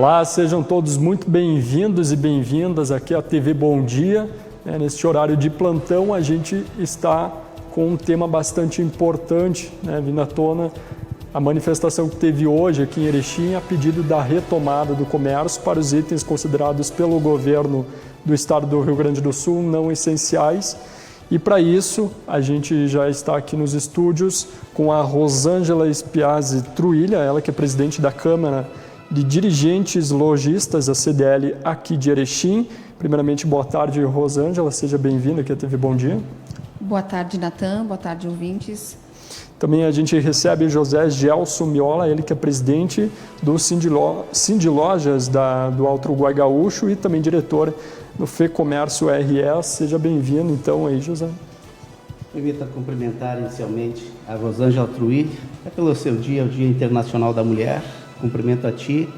Olá, sejam todos muito bem-vindos e bem-vindas aqui à TV Bom Dia. Neste horário de plantão, a gente está com um tema bastante importante, vindo à tona a manifestação que teve hoje aqui em Erechim a pedido da retomada do comércio para os itens considerados pelo governo do estado do Rio Grande do Sul não essenciais. E para isso, a gente já está aqui nos estúdios com a Rosângela Spiazzi Truilha, ela que é presidente da Câmara de Dirigentes Lojistas, a CDL aqui de Erechim. Primeiramente, boa tarde, Rosângela, seja bem-vinda aqui à TV Bom Dia. Boa tarde, Natan, boa tarde, ouvintes. Também a gente recebe José Gelson Miola, ele que é presidente do Cindy Lojas do Alto Uruguai Gaúcho e também diretor do FEComércio RS. Seja bem-vindo, então, aí, José. Permita cumprimentar inicialmente a Rosângela Truilha, pelo seu dia, o Dia Internacional da Mulher. Cumprimento a ti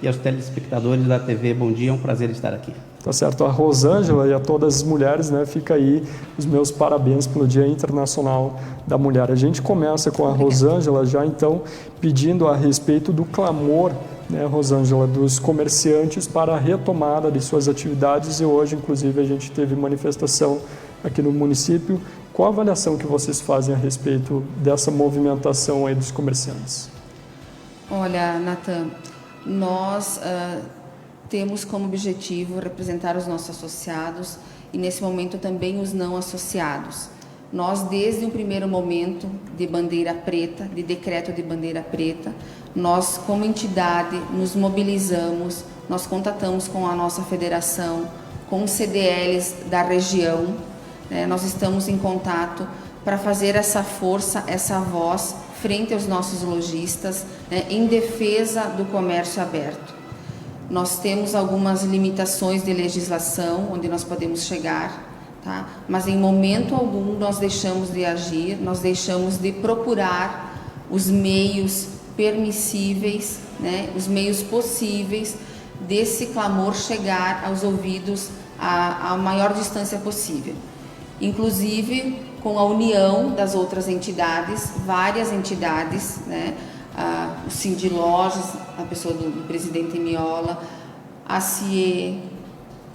e aos telespectadores da TV Bom Dia, é um prazer estar aqui. Tá certo, a Rosângela e a todas as mulheres, fica aí os meus parabéns pelo Dia Internacional da Mulher. A gente começa com a Rosângela já então pedindo a respeito do clamor, Rosângela, dos comerciantes para a retomada de suas atividades e hoje, inclusive, a gente teve manifestação aqui no município. Qual a avaliação que vocês fazem a respeito dessa movimentação aí dos comerciantes? Olha, Natan, nós temos como objetivo representar os nossos associados e, nesse momento, também os não associados. Nós, desde o primeiro momento de bandeira preta, de decreto de bandeira preta, nós, como entidade, nos mobilizamos, nós contatamos com a nossa federação, com os CDLs da região, nós estamos em contato para fazer essa força, essa voz frente aos nossos lojistas, em defesa do comércio aberto. Nós temos algumas limitações de legislação, onde nós podemos chegar, tá? Mas em momento algum nós deixamos de agir, nós deixamos de procurar os meios permissíveis, os meios possíveis desse clamor chegar aos ouvidos a maior distância possível. Inclusive com a união das outras entidades, várias entidades, o Cindy Lojas, a pessoa do presidente Miola, a CIE,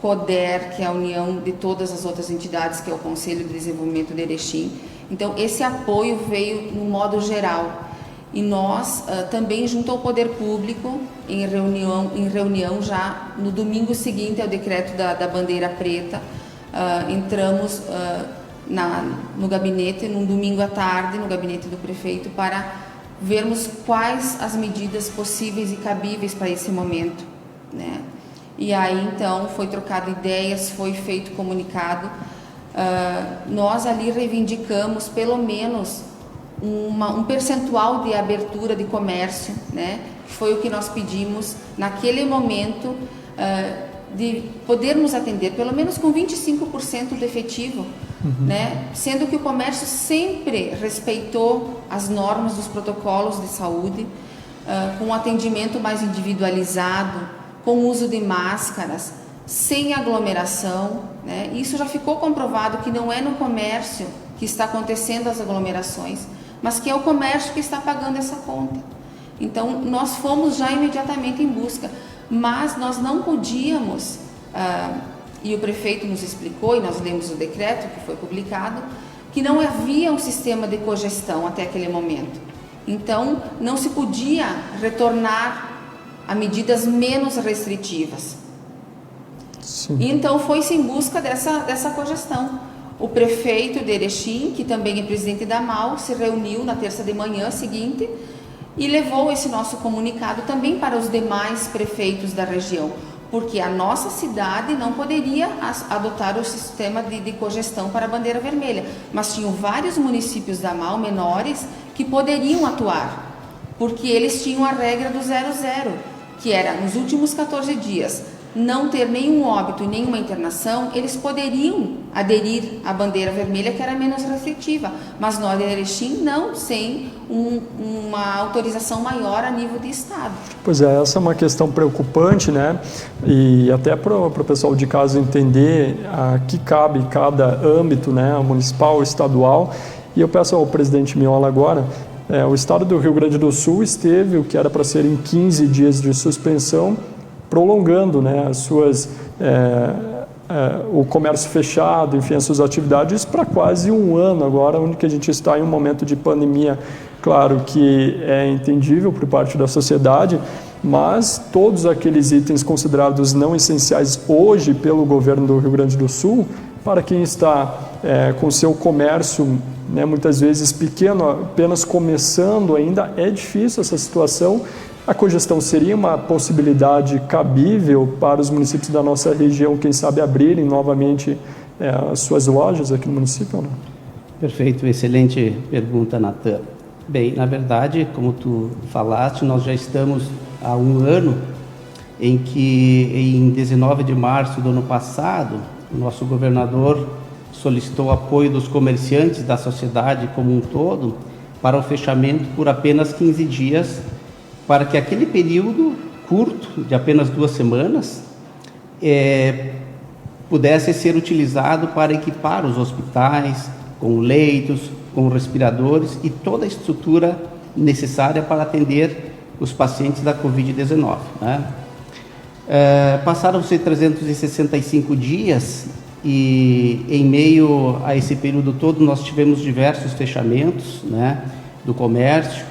CODER, que é a união de todas as outras entidades, que é o Conselho de Desenvolvimento de Erechim. Então, esse apoio veio no modo geral. E nós também, junto ao Poder Público, em reunião já no domingo seguinte ao decreto da bandeira preta, entramos no gabinete, num domingo à tarde, no gabinete do prefeito, para vermos quais as medidas possíveis e cabíveis para esse momento, E aí, então, foi trocado ideias, foi feito comunicado. Nós ali reivindicamos, pelo menos, um percentual de abertura de comércio, que foi o que nós pedimos naquele momento, de podermos atender pelo menos com 25% do efetivo, sendo que o comércio sempre respeitou as normas dos protocolos de saúde, com um atendimento mais individualizado, com o uso de máscaras, sem aglomeração, Isso já ficou comprovado que não é no comércio que está acontecendo as aglomerações, mas que é o comércio que está pagando essa conta. Então, nós fomos já imediatamente em busca, mas nós não podíamos, e o prefeito nos explicou, e nós lemos o decreto que foi publicado, que não havia um sistema de cogestão até aquele momento. Então, não se podia retornar a medidas menos restritivas. Sim. E então, foi-se em busca dessa cogestão. O prefeito de Erechim, que também é presidente da MAU, se reuniu na terça de manhã seguinte e levou esse nosso comunicado também para os demais prefeitos da região, porque a nossa cidade não poderia adotar o sistema de cogestão para a bandeira vermelha, mas tinham vários municípios da MAU menores que poderiam atuar, porque eles tinham a regra do 00, que era nos últimos 14 dias não ter nenhum óbito e nenhuma internação, eles poderiam aderir à bandeira vermelha, que era menos restritiva, mas nós de Erechim não, sem uma autorização maior a nível de estado. Pois é, essa é uma questão preocupante, e até para o pessoal de casa entender a que cabe cada âmbito, municipal, estadual, e eu peço ao presidente Miola agora, o estado do Rio Grande do Sul esteve, o que era para ser em 15 dias de suspensão, prolongando, né, as suas, o comércio fechado, enfim, as suas atividades para quase um ano agora, onde que a gente está em um momento de pandemia. Claro que é entendível por parte da sociedade, mas todos aqueles itens considerados não essenciais hoje pelo governo do Rio Grande do Sul, para quem está com seu comércio, né, muitas vezes pequeno, apenas começando ainda, é difícil essa situação. A cogestão seria uma possibilidade cabível para os municípios da nossa região, quem sabe abrirem novamente as suas lojas aqui no município ou não? Perfeito, excelente pergunta, Natan. Bem, na verdade, como tu falaste, nós já estamos há um ano em que, em 19 de março do ano passado, o nosso governador solicitou apoio dos comerciantes da sociedade como um todo para o fechamento por apenas 15 dias, para que aquele período curto, de apenas 2 semanas, pudesse ser utilizado para equipar os hospitais com leitos, com respiradores e toda a estrutura necessária para atender os pacientes da Covid-19. Né? Passaram-se 365 dias e, em meio a esse período todo, nós tivemos diversos fechamentos, né, do comércio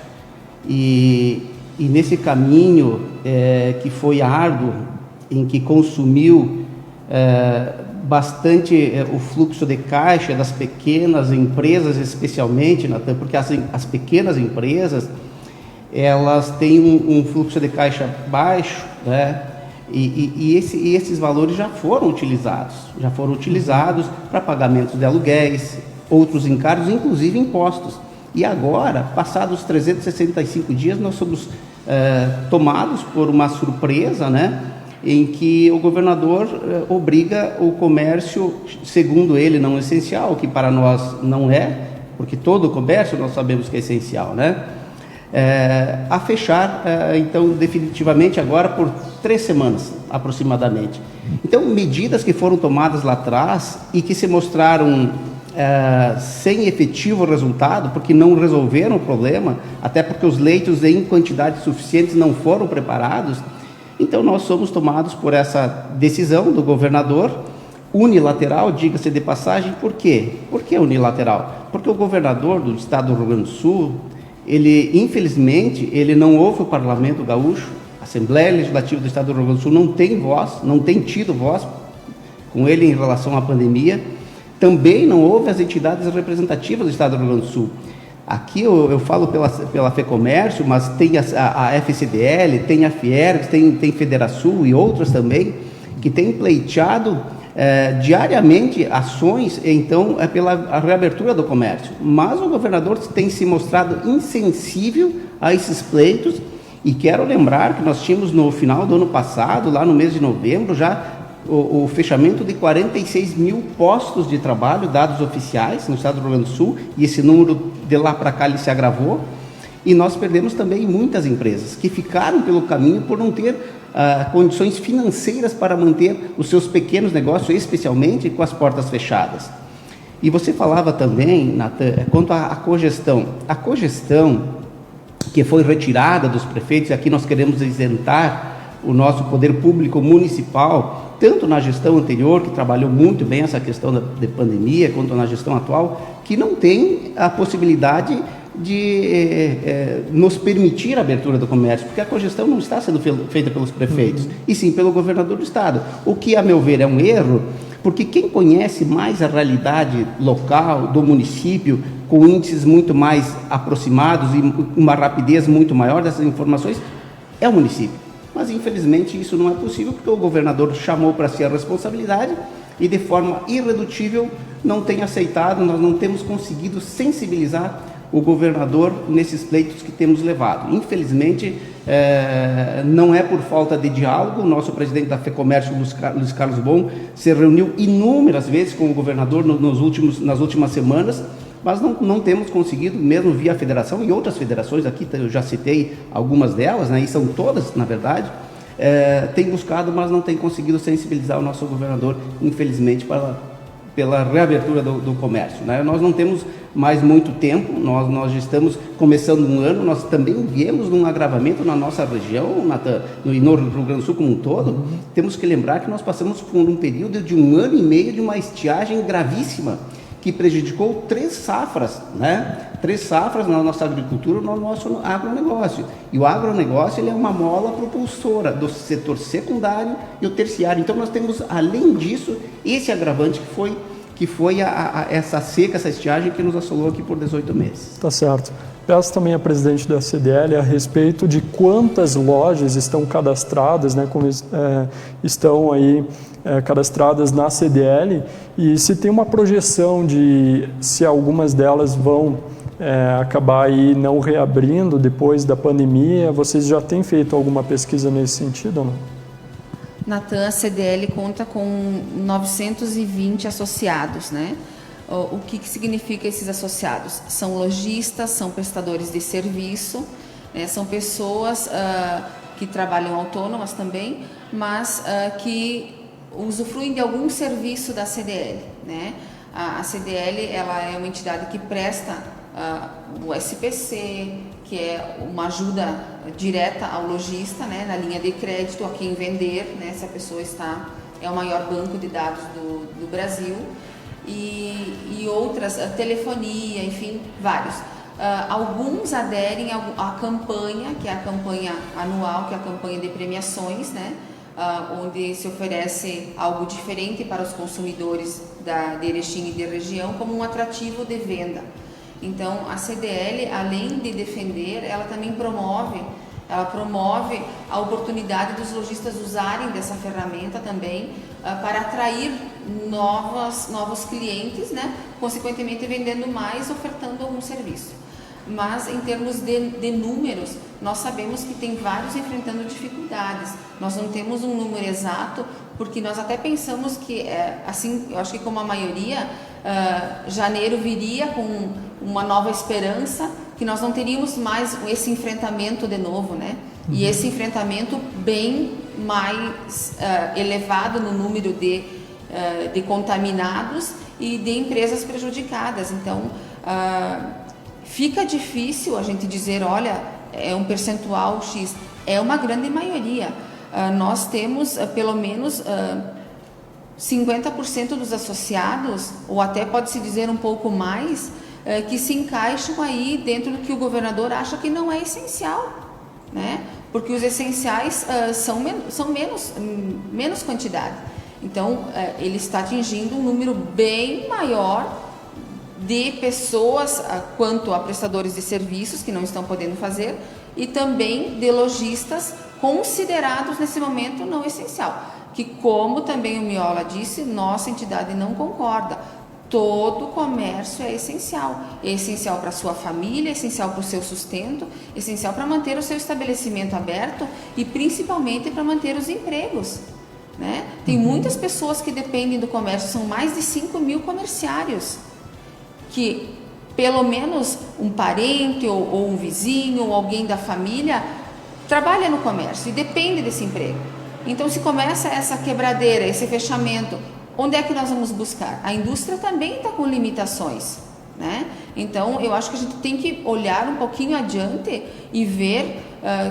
e nesse caminho que foi árduo, em que consumiu bastante o fluxo de caixa das pequenas empresas, especialmente, Natan, porque as pequenas empresas, elas têm um fluxo de caixa baixo, né? E esses valores já foram utilizados para pagamentos de aluguéis, outros encargos, inclusive impostos. E agora, passados 365 dias, nós somos tomados por uma surpresa, né, em que o governador obriga o comércio, segundo ele, não essencial, que para nós não é, porque todo o comércio nós sabemos que é essencial, né, a fechar, então, definitivamente agora por 3 semanas, aproximadamente. Então, medidas que foram tomadas lá atrás e que se mostraram sem efetivo resultado, porque não resolveram o problema, até porque os leitos em quantidades suficientes não foram preparados. Então, nós somos tomados por essa decisão do governador, unilateral, diga-se de passagem. Por quê? Por que unilateral? Porque o governador do estado do Rio Grande do Sul, ele, infelizmente, ele não ouve o Parlamento Gaúcho, a Assembleia Legislativa do estado do Rio Grande do Sul não tem voz, não tem tido voz com ele em relação à pandemia. Também não houve as entidades representativas do estado do Rio Grande do Sul. Aqui eu falo pela FEComércio, mas tem a FCDL, tem a Fiergs, tem Federasul e outras também, que têm pleiteado diariamente ações, então, pela reabertura do comércio. Mas o governador tem se mostrado insensível a esses pleitos, e quero lembrar que nós tínhamos no final do ano passado, lá no mês de novembro, já o fechamento de 46 mil postos de trabalho, dados oficiais, no estado do Rio Grande do Sul, e esse número de lá para cá ele se agravou, e nós perdemos também muitas empresas que ficaram pelo caminho por não ter condições financeiras para manter os seus pequenos negócios, especialmente com as portas fechadas. E você falava também, Natan, quanto à cogestão. A cogestão que foi retirada dos prefeitos, e aqui nós queremos isentar o nosso poder público municipal, tanto na gestão anterior, que trabalhou muito bem essa questão de pandemia, quanto na gestão atual, que não tem a possibilidade de nos permitir a abertura do comércio, porque a cogestão não está sendo feita pelos prefeitos, e sim pelo governador do estado, o que, a meu ver, é um erro, porque quem conhece mais a realidade local do município, com índices muito mais aproximados e uma rapidez muito maior dessas informações, é o município. Mas, infelizmente, isso não é possível, porque o governador chamou para si a responsabilidade e, de forma irredutível, não tem aceitado. Nós não temos conseguido sensibilizar o governador nesses pleitos que temos levado. Infelizmente, não é por falta de diálogo. O nosso presidente da FEComércio, Luiz Carlos Bon, se reuniu inúmeras vezes com o governador nas últimas semanas, mas não temos conseguido, mesmo via federação e outras federações, aqui eu já citei algumas delas, né, e são todas, na verdade, tem buscado, mas não tem conseguido sensibilizar o nosso governador, infelizmente, pela reabertura do comércio, né? Nós não temos mais muito tempo, nós estamos começando um ano, nós também viemos num agravamento na nossa região, Natan, e no Rio Grande do Sul como um todo. Temos que lembrar que nós passamos por um período de 1 ano e meio de uma estiagem gravíssima, que prejudicou 3 safras, né? 3 safras na nossa agricultura, no nosso agronegócio. E o agronegócio, ele é uma mola propulsora do setor secundário e o terciário. Então nós temos, além disso, esse agravante que foi essa seca, essa estiagem que nos assolou aqui por 18 meses. Tá certo. Peço também a presidente da CDL a respeito de quantas lojas estão cadastradas, né, como estão aí cadastradas na CDL, e se tem uma projeção de se algumas delas vão acabar aí não reabrindo depois da pandemia. Vocês já têm feito alguma pesquisa nesse sentido ou não? Natan, a CDL conta com 920 associados, né? O que significa esses associados? São lojistas, são prestadores de serviço, né? São pessoas que trabalham autônomas também, mas que usufruem de algum serviço da CDL, né? A CDL, ela é uma entidade que presta o SPC, que é uma ajuda direta ao lojista, né, na linha de crédito, a quem vender, né, se a pessoa é o maior banco de dados do Brasil, e outras, telefonia, enfim, vários. Alguns aderem à campanha, que é a campanha anual, que é a campanha de premiações, né, onde se oferece algo diferente para os consumidores de Erechim e de região como um atrativo de venda. Então, a CDL, além de defender, ela também promove a oportunidade dos lojistas usarem dessa ferramenta também para atrair novos clientes, né? Consequentemente vendendo mais, ofertando algum serviço. Mas em termos de números, nós sabemos que tem vários enfrentando dificuldades. Nós não temos um número exato, porque nós até pensamos que, assim, eu acho que como a maioria, janeiro viria com uma nova esperança, que nós não teríamos mais esse enfrentamento de novo, né? E esse enfrentamento bem mais elevado no número de contaminados e de empresas prejudicadas. Então, fica difícil a gente dizer, olha, é um percentual X, é uma grande maioria. Nós temos pelo menos 50% dos associados, ou até pode-se dizer um pouco mais, que se encaixam aí dentro do que o governador acha que não é essencial, né? Porque os essenciais são menos quantidade. Então, ele está atingindo um número bem maior de pessoas quanto a prestadores de serviços que não estão podendo fazer e também de lojistas considerados nesse momento não essencial. Que, como também o Miola disse, nossa entidade não concorda. Todo comércio é essencial para a sua família, é essencial para o seu sustento, é essencial para manter o seu estabelecimento aberto e principalmente para manter os empregos, né? Tem muitas pessoas que dependem do comércio, são mais de 5.000 comerciários, que pelo menos um parente ou um vizinho ou alguém da família trabalha no comércio e depende desse emprego. Então, se começa essa quebradeira, esse fechamento, onde é que nós vamos buscar? A indústria também está com limitações, né? Então, eu acho que a gente tem que olhar um pouquinho adiante e ver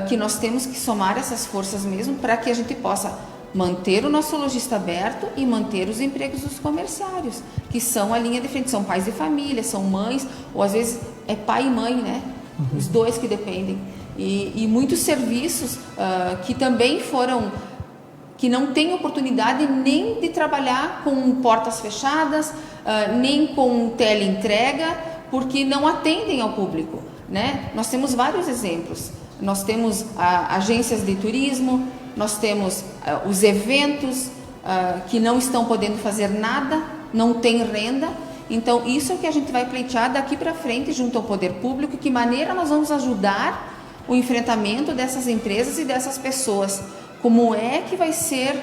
que nós temos que somar essas forças mesmo para que a gente possa manter o nosso lojista aberto e manter os empregos dos comerciários, que são a linha de frente, são pais de família, são mães, ou às vezes é pai e mãe, né? Os dois que dependem. E muitos serviços que também que não têm oportunidade nem de trabalhar com portas fechadas, nem com teleentrega, porque não atendem ao público, né? Nós temos vários exemplos. Nós temos agências de turismo, nós temos os eventos que não estão podendo fazer nada, não tem renda. Então, isso é o que a gente vai pleitear daqui para frente junto ao poder público, que maneira nós vamos ajudar o enfrentamento dessas empresas e dessas pessoas. Como é que vai ser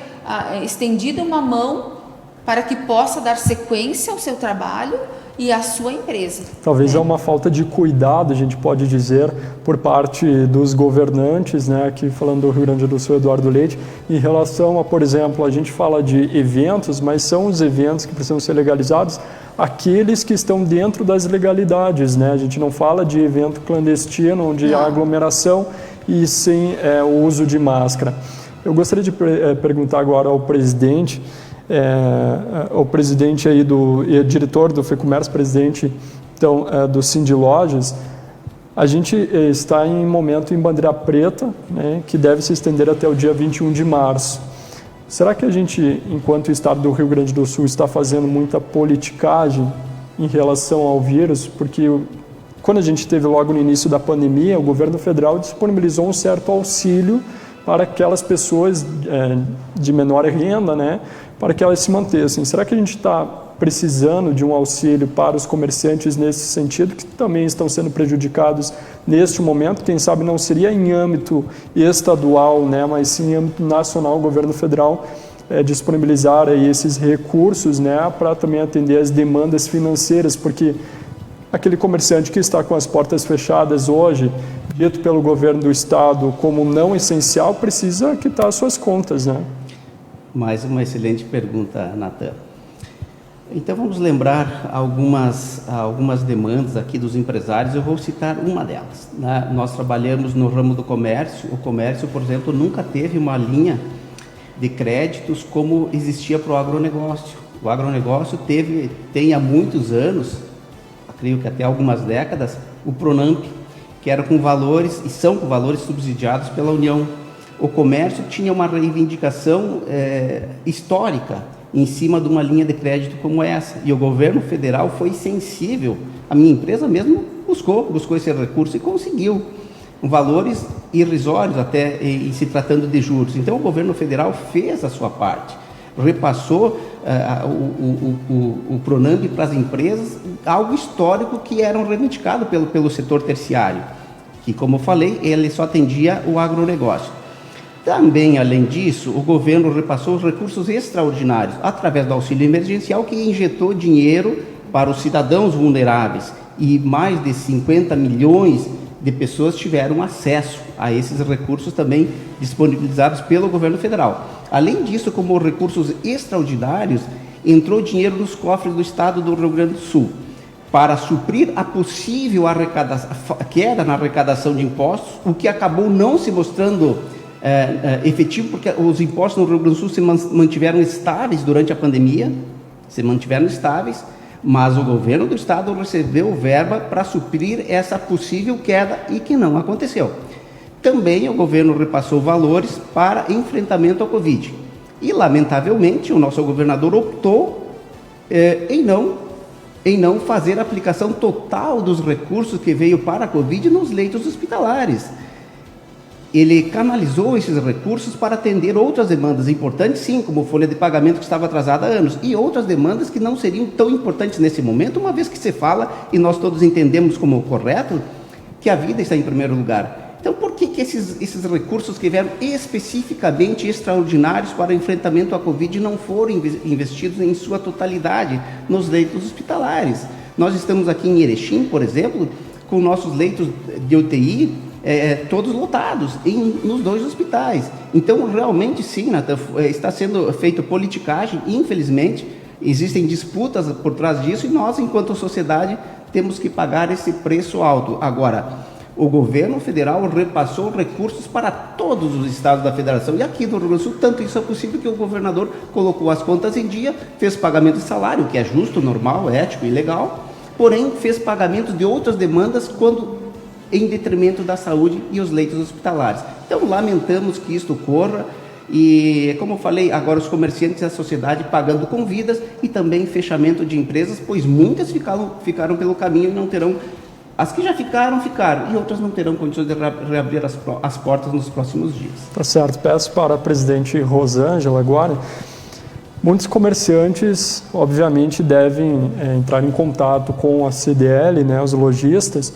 estendida uma mão para que possa dar sequência ao seu trabalho e a sua empresa. Talvez é uma falta de cuidado, a gente pode dizer, por parte dos governantes, né, aqui falando do Rio Grande do Sul, Eduardo Leite, em relação a, por exemplo, a gente fala de eventos, mas são os eventos que precisam ser legalizados, aqueles que estão dentro das legalidades, né? A gente não fala de evento clandestino, onde há aglomeração e sem o uso de máscara. Eu gostaria de perguntar agora ao presidente, aí diretor do FEComércio, presidente então, do Cindy Lojas. A gente está em momento em bandeira preta, né, que deve se estender até o dia 21 de março. Será que a gente, enquanto Estado do Rio Grande do Sul, está fazendo muita politicagem em relação ao vírus? Porque quando a gente teve logo no início da pandemia, o governo federal disponibilizou um certo auxílio para aquelas pessoas de menor renda, né, para que elas se mantessem. Será que a gente está precisando de um auxílio para os comerciantes nesse sentido, que também estão sendo prejudicados neste momento? Quem sabe não seria em âmbito estadual, né, mas sim em âmbito nacional, o governo federal disponibilizar aí esses recursos, né, para também atender as demandas financeiras, porque aquele comerciante que está com as portas fechadas hoje, dito pelo governo do estado como não essencial, precisa quitar as suas contas, né? Mais uma excelente pergunta, Natan. Então vamos lembrar algumas demandas aqui dos empresários. Eu vou citar uma delas, né? Nós trabalhamos no ramo do comércio. O comércio, por exemplo, nunca teve uma linha de créditos como existia para o agronegócio. O agronegócio tem há muitos anos, creio que até algumas décadas, o Pronamp, que era com valores e são com valores subsidiados pela União. O comércio tinha uma reivindicação histórica em cima de uma linha de crédito como essa, e o governo federal foi sensível. A minha empresa mesmo buscou esse recurso e conseguiu, com valores irrisórios até em se tratando de juros. Então o governo federal fez a sua parte, repassou o Pronamp para as empresas, algo histórico que era reivindicado pelo setor terciário, que, como eu falei, ele só atendia o agronegócio. Também, além disso, o governo repassou os recursos extraordinários através do auxílio emergencial, que injetou dinheiro para os cidadãos vulneráveis, e mais de 50 milhões de pessoas tiveram acesso a esses recursos também disponibilizados pelo governo federal. Além disso, como recursos extraordinários, entrou dinheiro nos cofres do estado do Rio Grande do Sul para suprir a possível queda na arrecadação de impostos, o que acabou não se mostrando efetivo, porque os impostos no Rio Grande do Sul se mantiveram estáveis durante a pandemia, mas o governo do estado recebeu verba para suprir essa possível queda e que não aconteceu. Também o governo repassou valores para enfrentamento ao Covid. E, lamentavelmente, o nosso governador optou em não fazer a aplicação total dos recursos que veio para a Covid nos leitos hospitalares. Ele canalizou esses recursos para atender outras demandas importantes, sim, como folha de pagamento que estava atrasada há anos, e outras demandas que não seriam tão importantes nesse momento, uma vez que se fala, e nós todos entendemos como correto, que a vida está em primeiro lugar. Então, por que esses recursos que vieram especificamente extraordinários para o enfrentamento à Covid não foram investidos em sua totalidade nos leitos hospitalares? Nós estamos aqui em Erechim, por exemplo, com nossos leitos de UTI todos lotados nos 2 hospitais. Então, realmente, sim, Natan, está sendo feita politicagem, infelizmente, existem disputas por trás disso, e nós, enquanto sociedade, temos que pagar esse preço alto. Agora, o governo federal repassou recursos para todos os estados da federação, e aqui no Rio Grande do Sul, tanto isso é possível que o governador colocou as contas em dia, fez pagamento de salário, que é justo, normal, ético e legal, porém fez pagamentos de outras demandas em detrimento da saúde e os leitos hospitalares. Então, lamentamos que isto ocorra e, como eu falei, agora os comerciantes e a sociedade pagando com vidas e também fechamento de empresas, pois muitas ficaram pelo caminho e não terão, as que já ficaram, e outras não terão condições de reabrir as portas nos próximos dias. Tá certo. Peço para a presidente Rosângela agora. Muitos comerciantes, obviamente, devem entrar em contato com a CDL, né, os lojistas,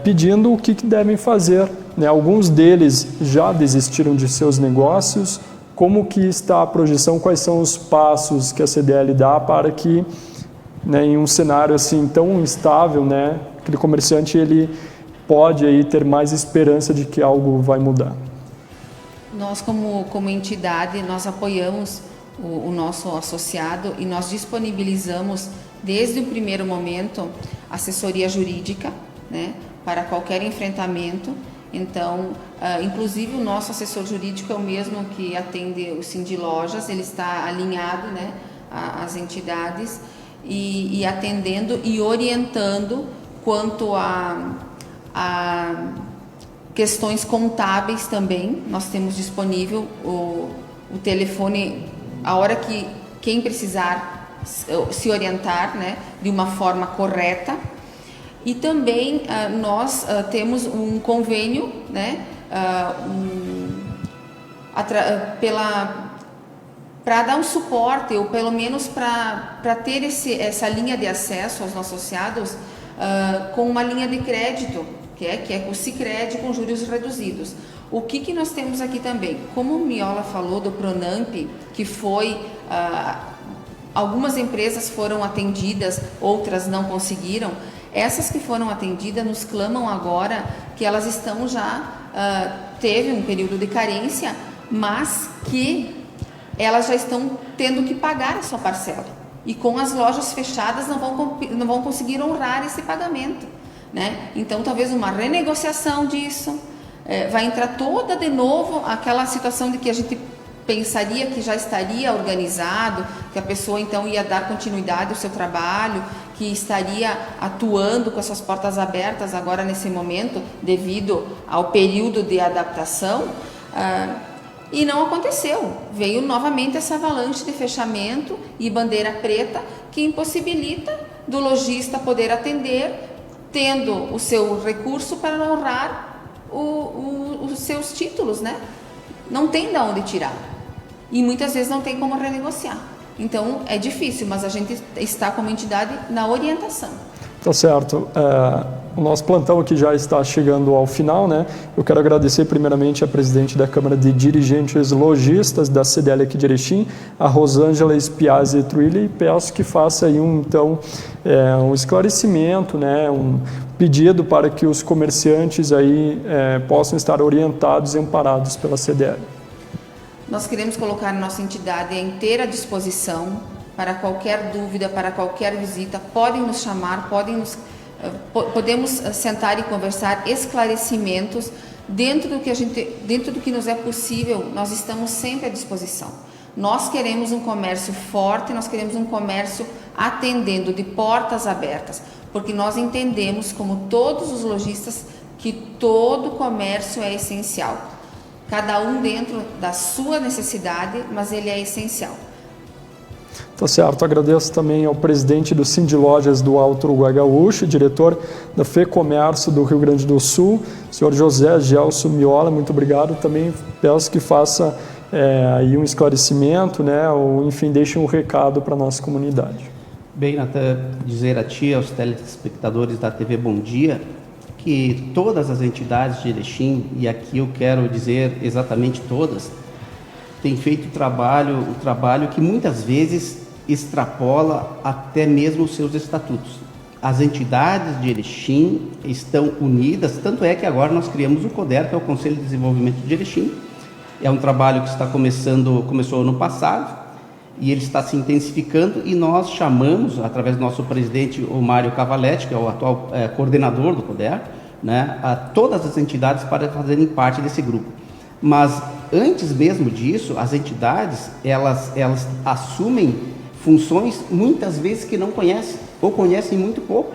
pedindo o que devem fazer, né? Alguns deles já desistiram de seus negócios. Como que está a projeção? Quais são os passos que a CDL dá para que né, em um cenário assim tão instável, né, aquele comerciante ele pode aí ter mais esperança de que algo vai mudar? Nós, como entidade, nós apoiamos o nosso associado e nós disponibilizamos, desde o primeiro momento, assessoria jurídica, né, para qualquer enfrentamento. Então, inclusive o nosso assessor jurídico é o mesmo que atende o Cindy Lojas, ele está alinhado, né, às entidades e atendendo e orientando quanto a questões contábeis também. Nós temos disponível o telefone, a hora que quem precisar se orientar, né, de uma forma correta. E também nós temos um convênio, né, para dar um suporte, ou pelo menos para ter essa linha de acesso aos nossos associados com uma linha de crédito, que é o Sicredi com juros reduzidos. O que nós temos aqui também? Como o Miola falou do Pronamp, que foi... algumas empresas foram atendidas, outras não conseguiram. Essas que foram atendidas nos clamam agora que elas estão teve um período de carência, mas que elas já estão tendo que pagar a sua parcela. E com as lojas fechadas não vão conseguir honrar esse pagamento, né? Então talvez uma renegociação disso, vai entrar toda de novo aquela situação de que a gente pensaria que já estaria organizado, que a pessoa então ia dar continuidade ao seu trabalho, que estaria atuando com as suas portas abertas agora nesse momento, devido ao período de adaptação, e não aconteceu. Veio novamente essa avalanche de fechamento e bandeira preta que impossibilita do lojista poder atender, tendo o seu recurso para honrar os seus títulos, né? Não tem de onde tirar. E muitas vezes não tem como renegociar. Então é difícil, mas a gente está como entidade na orientação. Tá certo. O nosso plantão aqui já está chegando ao final, né? Eu quero agradecer primeiramente a presidente da Câmara de Dirigentes Lojistas da CDL aqui de Erechim, a Rosângela Spiazzi Truilli, e peço que faça aí um esclarecimento, né? Um pedido para que os comerciantes aí possam estar orientados e amparados pela CDL. Nós queremos colocar a nossa entidade à inteira disposição para qualquer dúvida, para qualquer visita. Podem nos chamar, podemos sentar e conversar, esclarecimentos dentro do que nos é possível. Nós estamos sempre à disposição. Nós queremos um comércio forte, nós queremos um comércio atendendo, de portas abertas, porque nós entendemos, como todos os lojistas, que todo comércio é essencial. Cada um dentro da sua necessidade, mas ele é essencial. Tá certo, agradeço também ao presidente do Cindy Lojas do Alto Uruguai Gaúcho, diretor da FEComércio do Rio Grande do Sul, senhor José Gelson Miola, muito obrigado. Também peço que faça aí um esclarecimento, né, ou enfim, deixe um recado para a nossa comunidade. Bem, Natan, dizer a ti, aos telespectadores da TV Bom Dia, que todas as entidades de Erechim, e aqui eu quero dizer exatamente todas, têm feito um trabalho que muitas vezes extrapola até mesmo os seus estatutos. As entidades de Erechim estão unidas, tanto é que agora nós criamos o CODER, que é o Conselho de Desenvolvimento de Erechim. É um trabalho que começou ano passado, e ele está se intensificando, e nós chamamos, através do nosso presidente, o Mário Cavaletti, que é o atual coordenador do CODER, né, a todas as entidades para fazerem parte desse grupo. Mas antes mesmo disso, as entidades, elas assumem funções muitas vezes que não conhecem, ou conhecem muito pouco.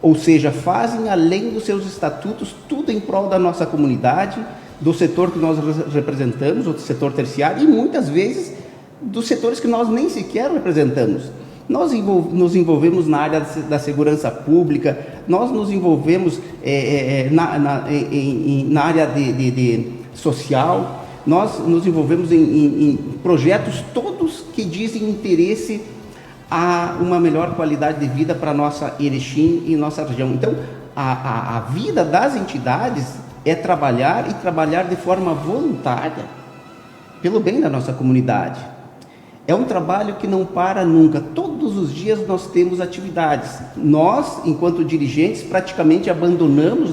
Ou seja, fazem além dos seus estatutos, tudo em prol da nossa comunidade, do setor que nós representamos, o setor terciário, e muitas vezes dos setores que nós nem sequer representamos. Nós nos envolvemos na área da segurança pública, nós nos envolvemos na área de social, nós nos envolvemos em projetos todos que dizem interesse a uma melhor qualidade de vida para nossa Erechim e nossa região. Então, a vida das entidades é trabalhar de forma voluntária pelo bem da nossa comunidade. É um trabalho que não para nunca. Todos os dias nós temos atividades. Nós, enquanto dirigentes, praticamente abandonamos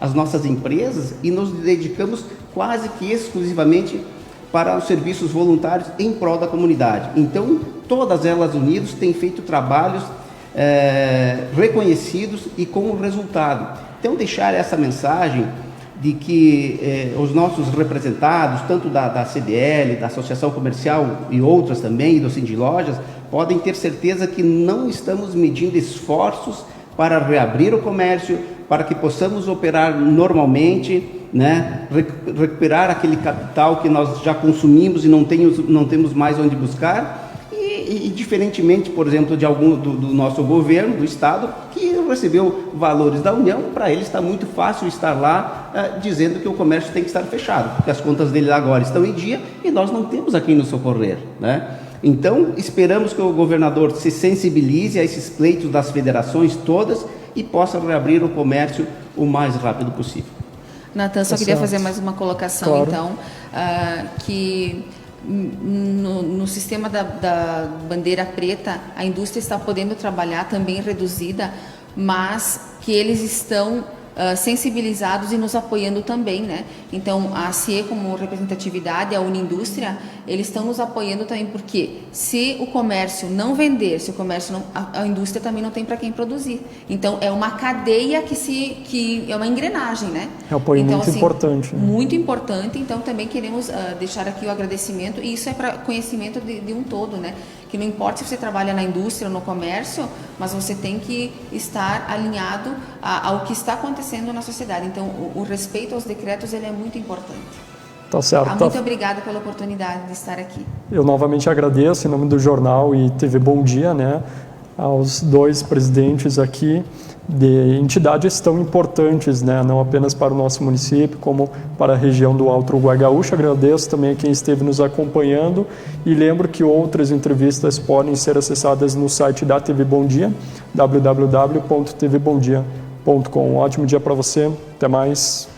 as nossas empresas e nos dedicamos quase que exclusivamente para os serviços voluntários em prol da comunidade. Então, todas elas unidas têm feito trabalhos reconhecidos e com resultado. Então, deixar essa mensagem de que os nossos representados, tanto da CDL, da Associação Comercial e outras também, e do Sindilojas, podem ter certeza que não estamos medindo esforços para reabrir o comércio, para que possamos operar normalmente, né? Recuperar aquele capital que nós já consumimos e não temos mais onde buscar. E diferentemente, por exemplo, de algum do nosso governo, do Estado, que recebeu valores da União, para ele está muito fácil estar lá dizendo que o comércio tem que estar fechado, porque as contas dele agora estão em dia e nós não temos a quem nos socorrer, né? Então, esperamos que o governador se sensibilize a esses pleitos das federações todas e possa reabrir o comércio o mais rápido possível. Natan, só queria fazer mais uma colocação, claro. Então, que no sistema da bandeira preta, a indústria está podendo trabalhar também reduzida, mas que eles estão sensibilizados e nos apoiando também, né? Então, a CIE como representatividade, a Unindústria, eles estão nos apoiando também, porque se o comércio não vender, se o comércio não, a indústria também não tem para quem produzir. Então, é uma cadeia que é uma engrenagem, né? É um apoio então, muito importante. Né? Muito importante, então também queremos deixar aqui o agradecimento, e isso é para conhecimento de um todo, né? Que não importa se você trabalha na indústria ou no comércio, mas você tem que estar alinhado ao que está acontecendo na sociedade. Então, o respeito aos decretos, ele é muito importante. Tá certo. Muito obrigada pela oportunidade de estar aqui. Eu novamente agradeço, em nome do jornal e TV Bom Dia, né, aos dois presidentes aqui de entidades tão importantes, né, não apenas para o nosso município, como para a região do Alto Uruguai Gaúcho. Agradeço também a quem esteve nos acompanhando e lembro que outras entrevistas podem ser acessadas no site da TV Bom Dia, www.tvbomdia.com. Um ótimo dia para você, até mais.